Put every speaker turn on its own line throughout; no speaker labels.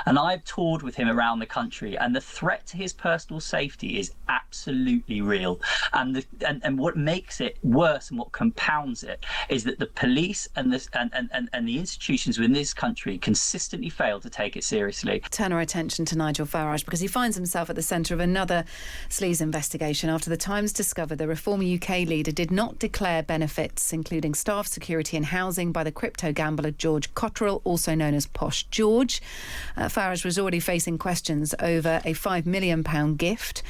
And I've toured with him around the country, and the threat to his personal safety is absolutely real. And what makes it worse and what compounds it is that the police and the institutions within this country consistently fail to take it seriously.
Turn our attention to Nigel Farage, because he finds himself at the centre of another sleaze investigation after the Times discovered the Reform UK leader did not declare benefits, including staff, security and housing, by the crypto gambler George Cottrell, also known as Posh George. Farage was already facing questions over a £5 million gift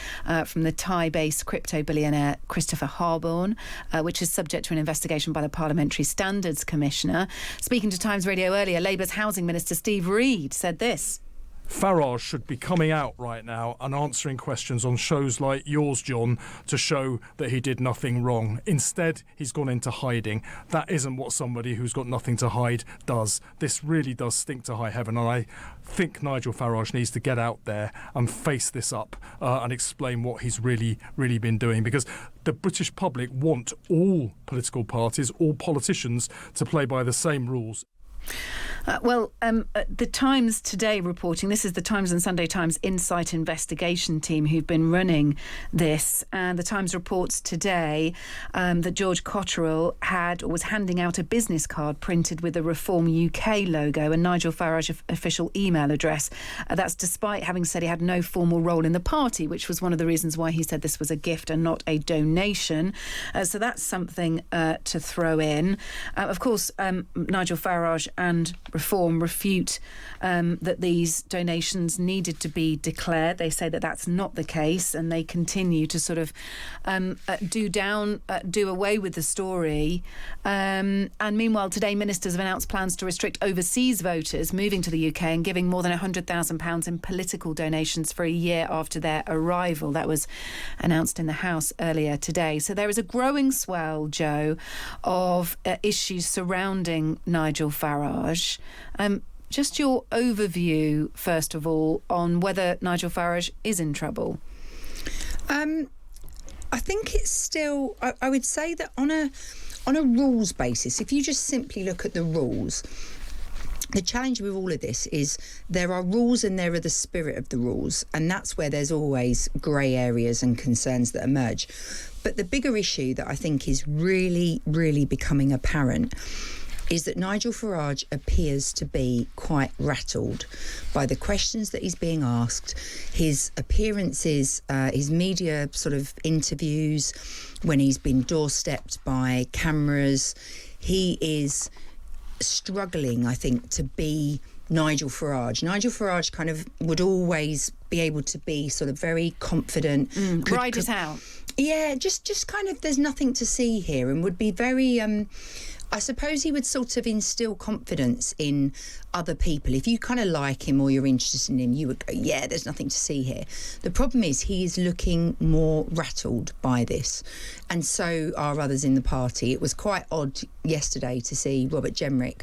from the Thai-based crypto billionaire Christopher Harborne, which is subject to an investigation by the Parliamentary Standards Commissioner. Speaking to Times Radio earlier, Labour's Housing Minister Steve Reed said this.
Farage should be coming out right now and answering questions on shows like yours, John, to show that he did nothing wrong. Instead, he's gone into hiding. That isn't what somebody who's got nothing to hide does. This really does stink to high heaven, and I think Nigel Farage needs to get out there and face this up and explain what he's really been doing, because the British public want all political parties, all politicians to play by the same rules.
The Times today reporting, this is the Times and Sunday Times Insight Investigation team who've been running this, and the Times reports today that George Cottrell was handing out a business card printed with the Reform UK logo and Nigel Farage official email address. That's despite having said he had no formal role in the party, which was one of the reasons why he said this was a gift and not a donation. So that's something to throw in. Of course, Nigel Farage and Reform refute that these donations needed to be declared. They say that that's not the case, and they continue to sort of do away with the story. And meanwhile, today ministers have announced plans to restrict overseas voters moving to the UK and giving more than £100,000 in political donations for a year after their arrival. That was announced in the House earlier today. So there is a growing swell, Jo, of issues surrounding Nigel Farage. Just your overview, first of all, on whether Nigel Farage is in trouble.
I think it's still. I would say that on a rules basis, if you just simply look at the rules, the challenge with all of this is there are rules and there are the spirit of the rules, and that's where there's always grey areas and concerns that emerge. But the bigger issue that I think is really becoming apparent is that Nigel Farage appears to be quite rattled by the questions that he's being asked, his appearances, his media sort of interviews, when he's been doorstepped by cameras. He is struggling, I think, to be Nigel Farage. Nigel Farage kind of would always be able to be sort of very confident.
Ride it out.
Yeah, just kind of, there's nothing to see here, and would be very... I suppose he would sort of instill confidence in other people. If you kind of like him or you're interested in him, you would go, yeah, there's nothing to see here. The problem is he is looking more rattled by this. And so are others in the party. It was quite odd yesterday to see Robert Jenrick,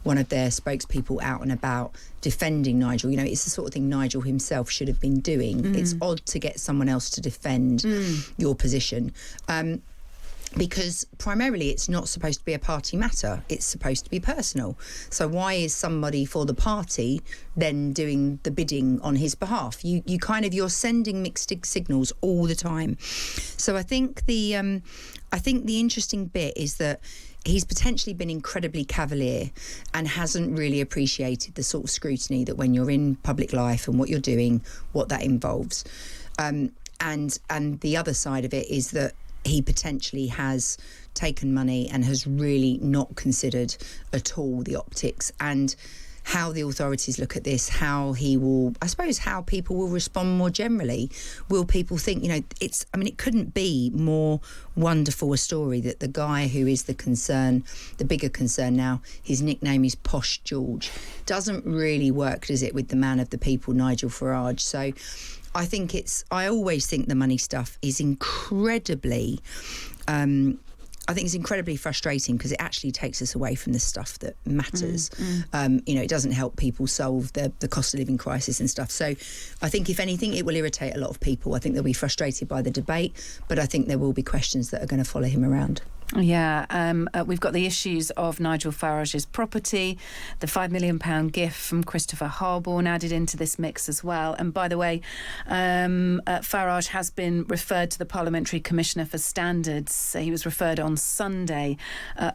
one of their spokespeople, out and about defending Nigel. You know, it's the sort of thing Nigel himself should have been doing. It's odd to get someone else to defend your position. Because primarily it's not supposed to be a party matter, it's supposed to be personal. So why is somebody for the party then doing the bidding on his behalf? You're sending mixed signals all the time. So I think the interesting bit is that he's potentially been incredibly cavalier and hasn't really appreciated the sort of scrutiny that when you're in public life and what you're doing, what that involves. And the other side of it is that he potentially has taken money and has really not considered at all the optics and how the authorities look at this, how people will respond more generally. Will people think, it couldn't be more wonderful a story that the guy who is the bigger concern now, his nickname is Posh George, doesn't really work, does it, with the man of the people, Nigel Farage? So I always think the money stuff is incredibly frustrating because it actually takes us away from the stuff that matters. It doesn't help people solve the cost of living crisis and stuff. So I think, if anything, it will irritate a lot of people. I think they'll be frustrated by the debate, but I think there will be questions that are going to follow him around.
Yeah, we've got the issues of Nigel Farage's property, the £5 million gift from Christopher Harborne added into this mix as well. And by the way, Farage has been referred to the Parliamentary Commissioner for Standards. He was referred on Sunday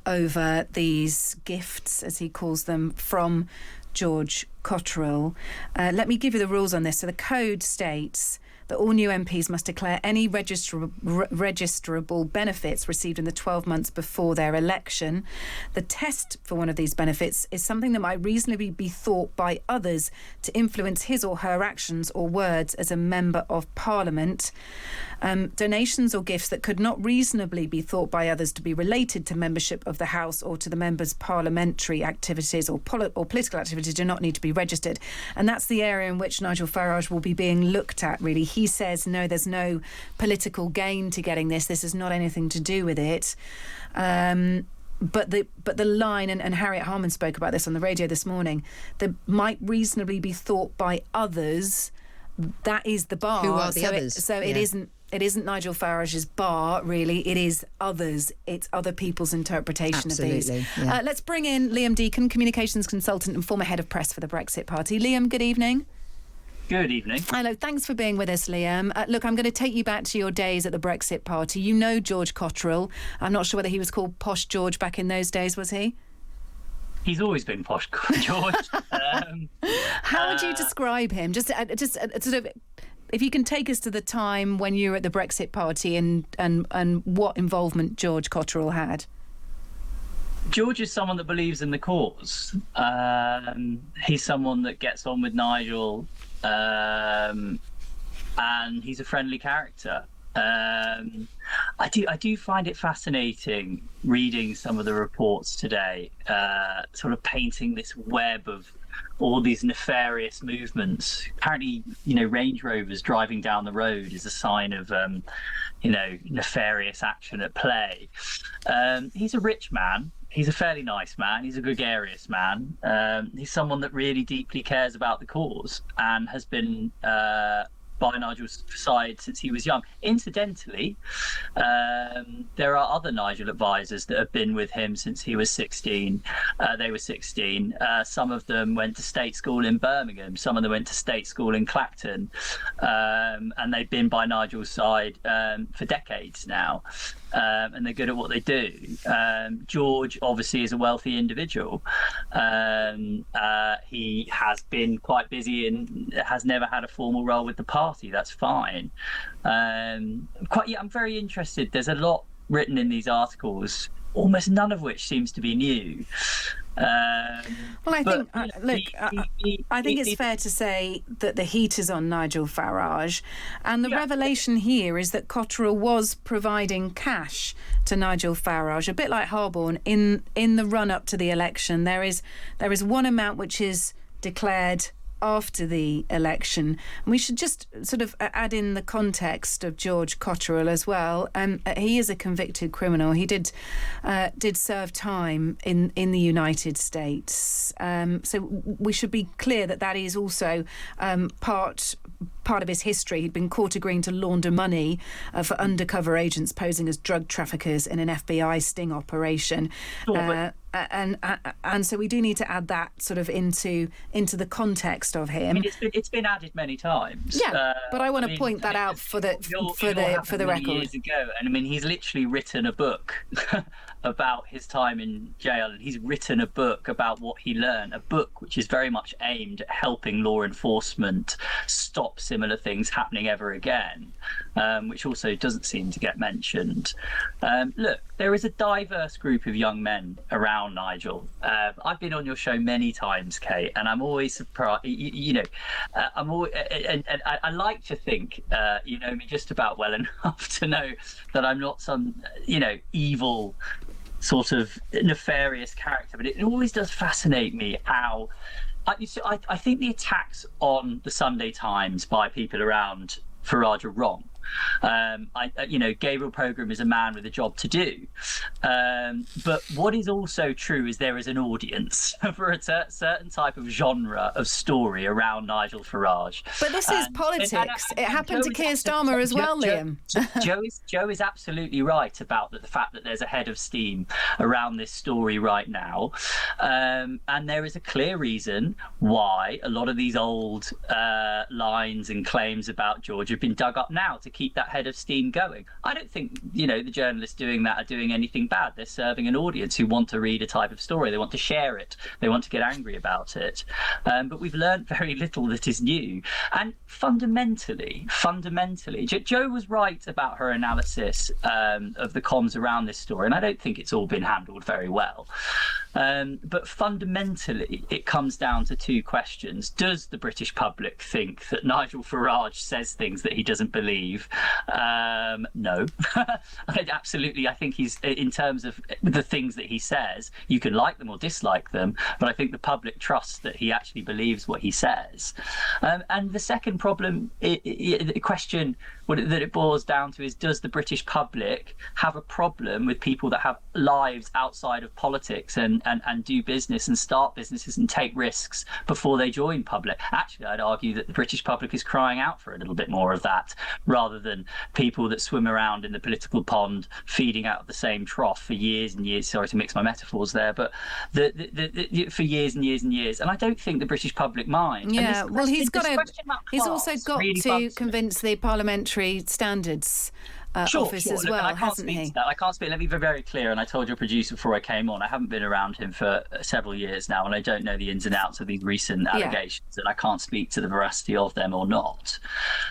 over these gifts, as he calls them, from George Cottrell. Let me give you the rules on this. So the code states that all new MPs must declare any registrable benefits received in the 12 months before their election. The test for one of these benefits is something that might reasonably be thought by others to influence his or her actions or words as a member of Parliament. Donations or gifts that could not reasonably be thought by others to be related to membership of the House or to the members' parliamentary activities or political activities do not need to be registered. And that's the area in which Nigel Farage will be being looked at, really. He says, no, there's no political gain to getting this. This has not anything to do with it. But the line, and Harriet Harman spoke about this on the radio this morning, that might reasonably be thought by others, that is the bar.
Who are the others?
It isn't Nigel Farage's bar, really. It is others. It's other people's interpretation of these.
Yeah.
Let's bring in Liam Deacon, communications consultant and former head of press for the Brexit Party. Liam, good evening.
Good evening.
Hello, thanks for being with us, Liam. Look, I'm going to take you back to your days at the Brexit Party. You know George Cottrell. I'm not sure whether he was called Posh George back in those days, was he?
He's always been Posh George.
How would you describe him? Just sort of, if you can take us to the time when you were at the Brexit Party and what involvement George Cottrell had.
George is someone that believes in the cause. He's someone that gets on with Nigel, and he's a friendly character. I do find it fascinating reading some of the reports today, sort of painting this web of all these nefarious movements. Apparently, Range Rovers driving down the road is a sign of, nefarious action at play. He's a rich man. He's a fairly nice man. He's a gregarious man. He's someone that really deeply cares about the cause and has been by Nigel's side since he was young. Incidentally, there are other Nigel advisors that have been with him since he was 16. They were 16. Some of them went to state school in Birmingham. Some of them went to state school in Clacton. And they've been by Nigel's side for decades now. And they're good at what they do. George obviously is a wealthy individual. He has been quite busy and has never had a formal role with the party. That's fine. I'm very interested. There's a lot written in these articles, almost none of which seems to be new.
I think it's fair to say that the heat is on Nigel Farage, and the revelation here is that Cottrell was providing cash to Nigel Farage, a bit like Harborne, in the run-up to the election. There is one amount which is declared after the election. And we should just sort of add in the context of George Cottrell as well. He is a convicted criminal. He did serve time in the United States. So we should be clear that is also part of his history. He'd been caught agreeing to launder money for undercover agents posing as drug traffickers in an FBI sting operation. And so we do need to add that sort of into the context of him.
I mean, it's been added many times.
Yeah, but I want to point that out for the record.
Years ago, and I mean, he's literally written a book about his time in jail, and he's written a book about what he learned. A book which is very much aimed at helping law enforcement stop similar things happening ever again, which also doesn't seem to get mentioned. Look, there is a diverse group of young men around Nigel. I've been on your show many times, Kate, and I'm always surprised. I'm always, and I like to think you know me just about well enough to know that I'm not some evil sort of nefarious character. But it always does fascinate me how I think the attacks on the Sunday Times by people around Farage are wrong. Gabriel Program is a man with a job to do. But what is also true is there is an audience for a certain type of genre of story around Nigel Farage.
But this is politics. It happened to Keir Starmer as well, Liam.
Joe is absolutely right about the fact that there's a head of steam around this story right now. And there is a clear reason why a lot of these old lines and claims about George have been dug up now to keep that head of steam going. I don't think, the journalists doing that are doing anything bad. They're serving an audience who want to read a type of story. They want to share it. They want to get angry about it. But we've learned very little that is new. And fundamentally, Joe was right about her analysis of the comms around this story, and I don't think it's all been handled very well. But fundamentally, it comes down to two questions. Does the British public think that Nigel Farage says things that he doesn't believe? No. I think he's, in terms of the things that he says, you can like them or dislike them, but I think the public trusts that he actually believes what he says. And the second problem, the question that it boils down to is, does the British public have a problem with people that have lives outside of politics and do business and start businesses and take risks before they join public? Actually, I'd argue that the British public is crying out for a little bit more of that, rather than people that swim around in the political pond feeding out of the same trough for years and years. Sorry to mix my metaphors there, but for years and years and years. And I don't think the British public mind.
Yeah, well, he's also got really to convince the parliamentary standards office as well, hasn't he?
I can't speak. Let me be very clear, and I told your producer before I came on, I haven't been around him for several years now, and I don't know the ins and outs of these recent allegations, and I can't speak to the veracity of them or not.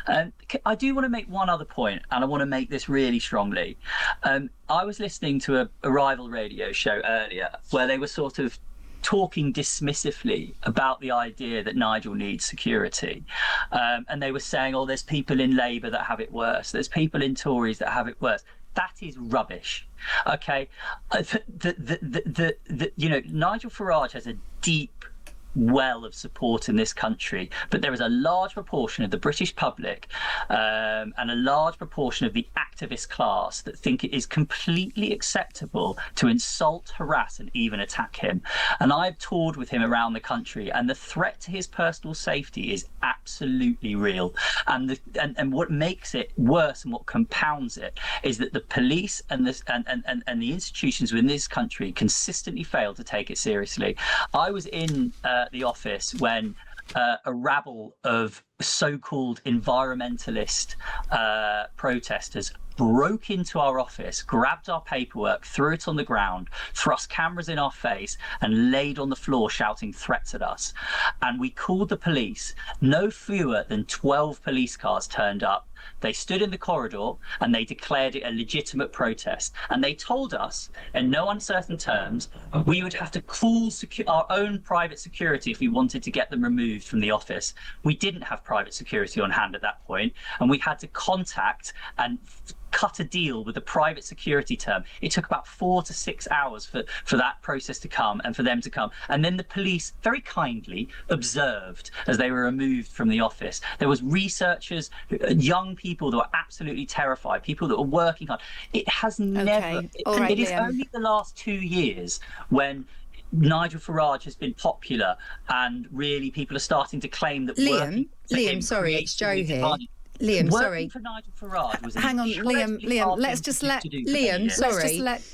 I do want to make one other point, and I want to make this really strongly. I was listening to a rival radio show earlier where they were sort of talking dismissively about the idea that Nigel needs security. And they were saying, there's people in Labour that have it worse. There's people in Tories that have it worse. That is rubbish. Okay. Nigel Farage has a deep well of support in this country, but there is a large proportion of the British public and a large proportion of the activist class that think it is completely acceptable to insult, harass and even attack him. And I've toured with him around the country, and the threat to his personal safety is absolutely real. And what makes it worse and what compounds it is that the police and the institutions within this country consistently fail to take it seriously. I was in the office when a rabble of so-called environmentalist protesters broke into our office, grabbed our paperwork, threw it on the ground, thrust cameras in our face, and laid on the floor shouting threats at us. And we called the police. No fewer than 12 police cars turned up. They stood in the corridor and they declared it a legitimate protest. And they told us, in no uncertain terms, we would have to call our own private security if we wanted to get them removed from the office. We didn't have private security on hand at that point, and we had to contact and cut a deal with a private security term. It took about 4 to 6 hours for that process to come and for them to come. And then the police very kindly observed as they were removed from the office. There was researchers, young people that were absolutely terrified, people that were working hard. It has never, it is only the last 2 years when Nigel Farage has been popular and really people are starting to claim that
Liam, sorry, it's Jo here. Liam, sorry.
For Nigel Farage was
hang on, Liam. Let's just let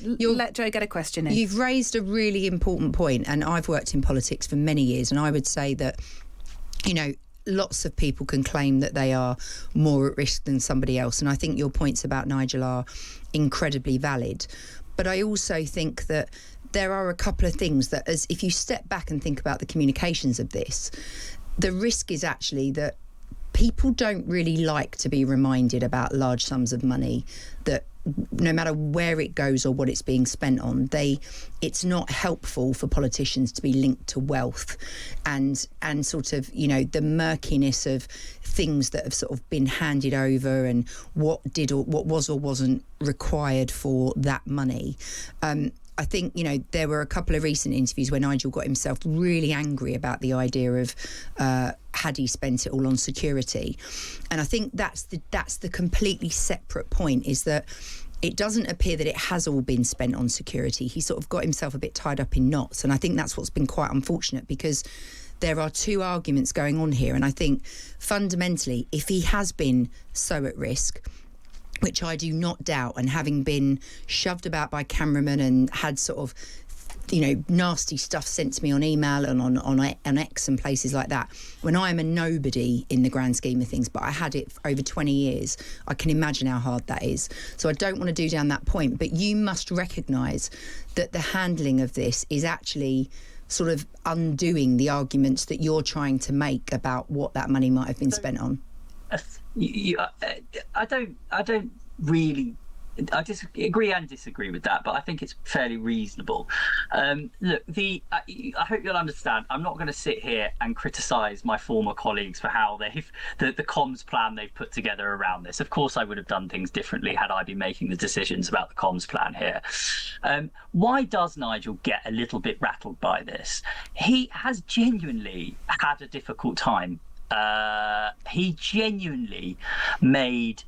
let Jo get a question in.
You've raised a really important point, and I've worked in politics for many years, and I would say that, lots of people can claim that they are more at risk than somebody else, and I think your points about Nigel are incredibly valid. But I also think that there are a couple of things that, as if you step back and think about the communications of this, the risk is actually that people don't really like to be reminded about large sums of money, that no matter where it goes or what it's being spent on, it's not helpful for politicians to be linked to wealth and sort of, the murkiness of things that have sort of been handed over and what was or wasn't required for that money. I think, there were a couple of recent interviews where Nigel got himself really angry about the idea of had he spent it all on security. And I think that's the completely separate point, is that it doesn't appear that it has all been spent on security. He sort of got himself a bit tied up in knots. And I think that's what's been quite unfortunate, because there are two arguments going on here. And I think fundamentally, if he has been so at risk, which I do not doubt, and having been shoved about by cameramen and had sort of, nasty stuff sent to me on email and on X and places like that, when I am a nobody in the grand scheme of things, but I had it for over 20 years, I can imagine how hard that is. So I don't want to do down that point, but you must recognise that the handling of this is actually sort of undoing the arguments that you're trying to make about what that money might have been spent on.
I don't really. I agree and disagree with that, but I think it's fairly reasonable. Look, I hope you'll understand, I'm not going to sit here and criticise my former colleagues for how the comms plan they've put together around this. Of course, I would have done things differently had I been making the decisions about the comms plan here. Why does Nigel get a little bit rattled by this? He has genuinely had a difficult time. He genuinely made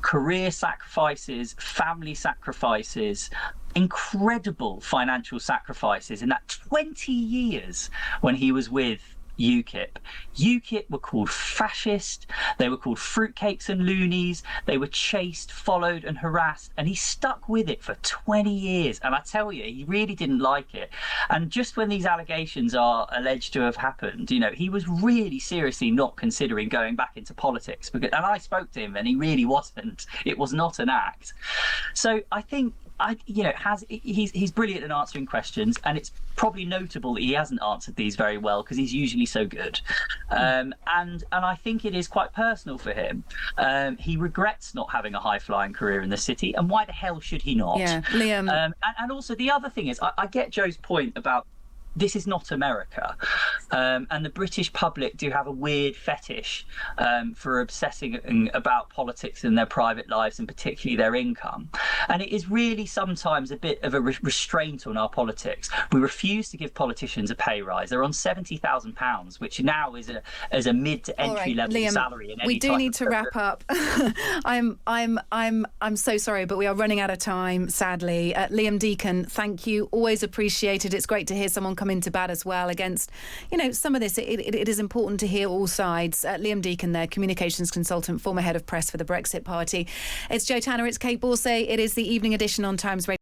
career sacrifices, family sacrifices, incredible financial sacrifices in that 20 years when he was with UKIP. UKIP were called fascist, they were called fruitcakes and loonies, they were chased, followed and harassed, and he stuck with it for 20 years. And I tell you, he really didn't like it. And just when these allegations are alleged to have happened, he was really seriously not considering going back into politics. And I spoke to him and he really wasn't. It was not an act. So I think he's brilliant at answering questions, and it's probably notable that he hasn't answered these very well, because he's usually so good. And I think it is quite personal for him. He regrets not having a high-flying career in the city, and why the hell should he not?
Yeah, Liam.
And also the other thing is, I get Joe's point about this is not America, and the British public do have a weird fetish for obsessing about politics in their private lives, and particularly their income. And it is really sometimes a bit of a restraint on our politics. We refuse to give politicians a pay rise. They're on £70,000, which now is a mid to entry level
Liam,
salary.
We do need to wrap up. I'm so sorry, but we are running out of time, sadly. Liam Deacon, thank you. Always appreciated. It's great to hear someone come into bat as well against, some of this. It is important to hear all sides. Liam Deacon there, communications consultant, former head of press for the Brexit Party. It's Jo Tanner, it's Kait Borsay. It is the evening edition on Times Radio.